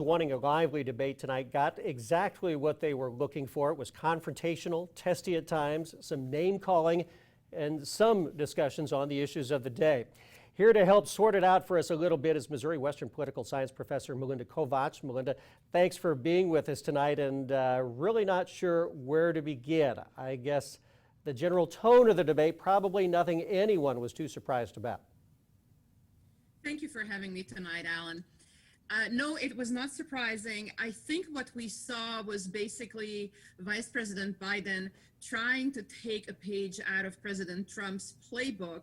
Wanting a lively debate tonight, got exactly what they were looking for. It was confrontational, testy at times, some name calling, and some discussions on the issues of the day. Here to help sort it out for us a little bit is Missouri Western political science professor Melinda Kovacs. Melinda, thanks for being with us tonight, and really not sure where to begin. I guess the general tone of the debate, probably nothing anyone was too surprised about. Thank you for having me tonight, Alan. No, it was not surprising. I think what we saw was basically Vice President Biden trying to take a page out of President Trump's playbook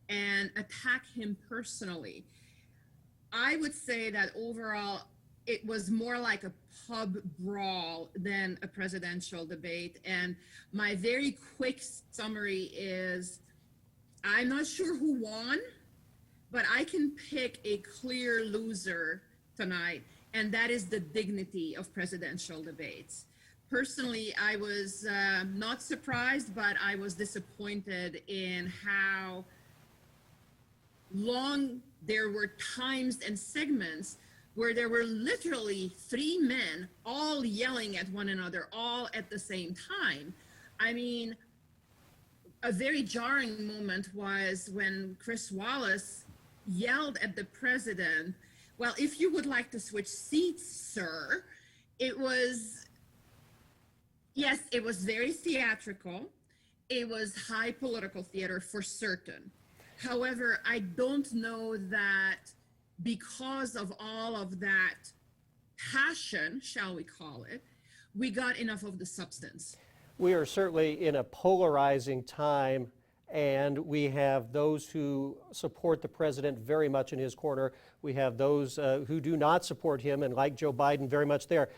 and attack him personally. I would say that overall, it was more like a pub brawl than a presidential debate. And my very quick summary is, I'm not sure who won, but I can pick a clear loser tonight, and that is the dignity of presidential debates. Personally, I was not surprised, but I was disappointed in how long there were times and segments where there were literally three men all yelling at one another all at the same time. I mean, a very jarring moment was when Chris Wallace yelled at the president, "Well, if you would like to switch seats, sir." It was, yes, it was very theatrical. It was high political theater for certain. However, I don't know that because of all of that passion, shall we call it, we got enough of the substance. We are certainly in a polarizing time, and we have those who support the president very much in his corner. We have those who do not support him and, like Joe Biden, very much there.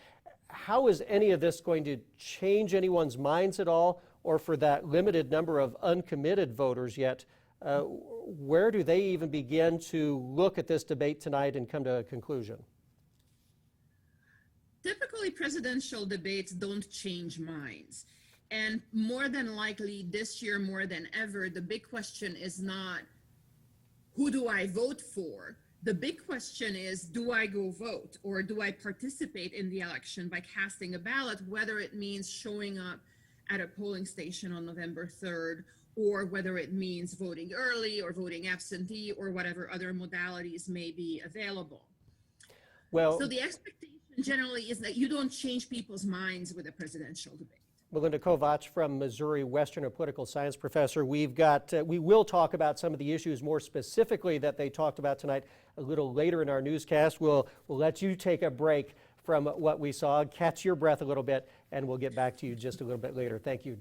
How is any of this going to change anyone's minds at all, or for that limited number of uncommitted voters yet? Where do they even begin to look at this debate tonight and come to a conclusion? Typically, presidential debates don't change minds. And more than likely, this year more than ever, the big question is not, who do I vote for? The big question is, do I go vote, or do I participate in the election by casting a ballot, whether it means showing up at a polling station on November 3rd, or whether it means voting early or voting absentee, or whatever other modalities may be available. Well, so the expectation generally is that you don't change people's minds with a presidential debate. Melinda Kovacs from Missouri Western, a political science professor. We will talk about some of the issues more specifically that they talked about tonight a little later in our newscast. We'll let you take a break from what we saw, catch your breath a little bit, and we'll get back to you just a little bit later. Thank you,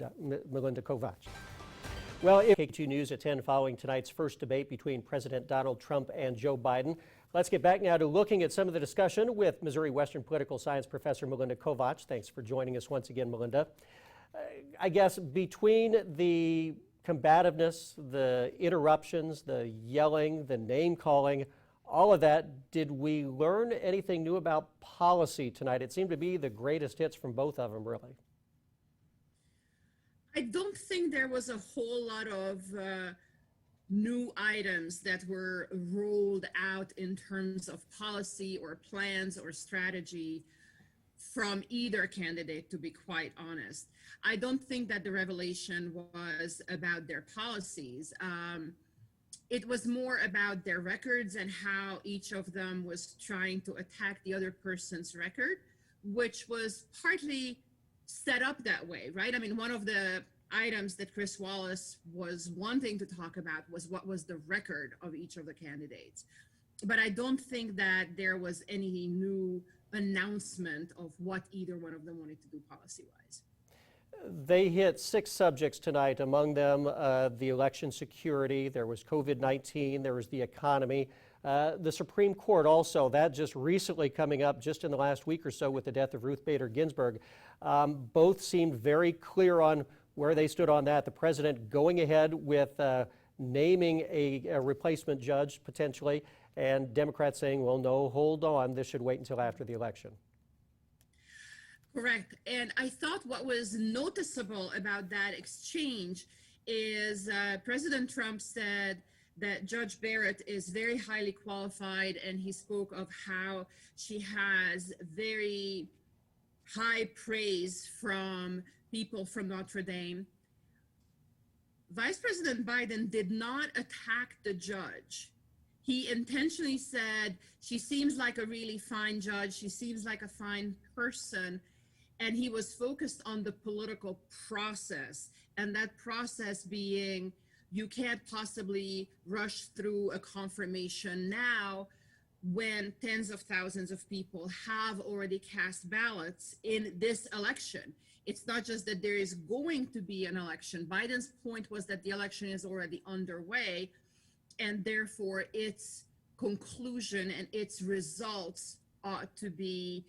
Melinda Kovacs. Well, K2 News at 10 following tonight's first debate between President Donald Trump and Joe Biden. Let's get back now to looking at some of the discussion with Missouri Western political science professor Melinda Kovacs. Thanks for joining us once again, Melinda. I guess between the combativeness, the interruptions, the yelling, the name calling, all of that, did we learn anything new about policy tonight? It seemed to be the greatest hits from both of them, really. I don't think there was a whole lot of new items that were rolled out in terms of policy or plans or strategy from either candidate, to be quite honest. I don't think that the revelation was about their policies. It was more about their records and how each of them was trying to attack the other person's record, which was partly set up that way, right? I mean, one of the items that Chris Wallace was wanting to talk about was what was the record of each of the candidates. But I don't think that there was any new announcement of what either one of them wanted to do policy-wise. They hit 6 subjects tonight, among them the election security, there was COVID-19, there was the economy, the Supreme Court also, that just recently coming up just in the last week or so with the death of Ruth Bader Ginsburg. Both seemed very clear on where they stood on that. The president going ahead with naming a replacement judge potentially, and Democrats saying, well, no, hold on, this should wait until after the election. Correct. And I thought what was noticeable about that exchange is President Trump said that Judge Barrett is very highly qualified, and he spoke of how she has very high praise from people from Notre Dame. Vice President Biden did not attack the judge. He intentionally said, she seems like a really fine judge, she seems like a fine person, and he was focused on the political process, and that process being, you can't possibly rush through a confirmation now when tens of thousands of people have already cast ballots in this election. It's not just that there is going to be an election. Biden's point was that the election is already underway, and therefore its conclusion and its results ought to be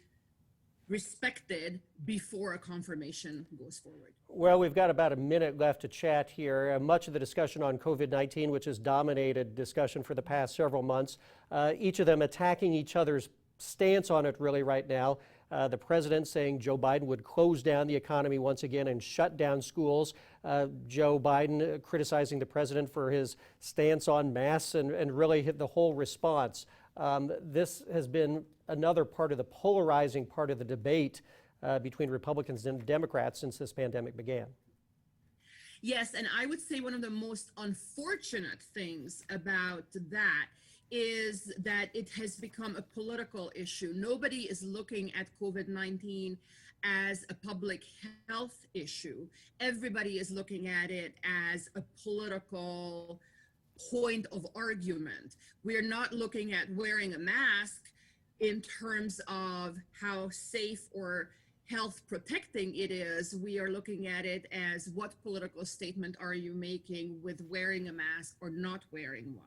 respected before a confirmation goes forward. Well, we've got about a minute left to chat here. Much of the discussion on COVID-19, which has dominated discussion for the past several months, each of them attacking each other's stance on it really right now. The president saying Joe Biden would close down the economy once again and shut down schools. Joe Biden criticizing the president for his stance on masks and really hit the whole response. This has been another part of the polarizing part of the debate between Republicans and Democrats since this pandemic began. Yes, and I would say one of the most unfortunate things about that is that it has become a political issue. Nobody is looking at COVID-19 as a public health issue. Everybody is looking at it as a political point of argument. We're not looking at wearing a mask in terms of how safe or health protecting it is. We are looking at it as what political statement are you making with wearing a mask or not wearing one.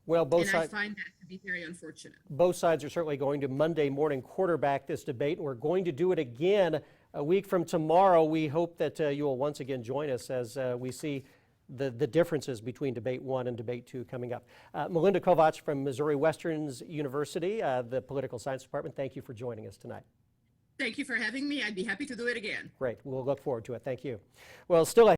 Well, both sides. I find that to be very unfortunate. Both sides are certainly going to Monday morning quarterback this debate, and we're going to do it again a week from tomorrow. We hope that you will once again join us as we see the differences between debate 1 and debate 2 coming up. Melinda Kovacs from Missouri Western University, the Political Science Department, thank you for joining us tonight. Thank you for having me. I'd be happy to do it again. Great. We'll look forward to it. Thank you. Well, still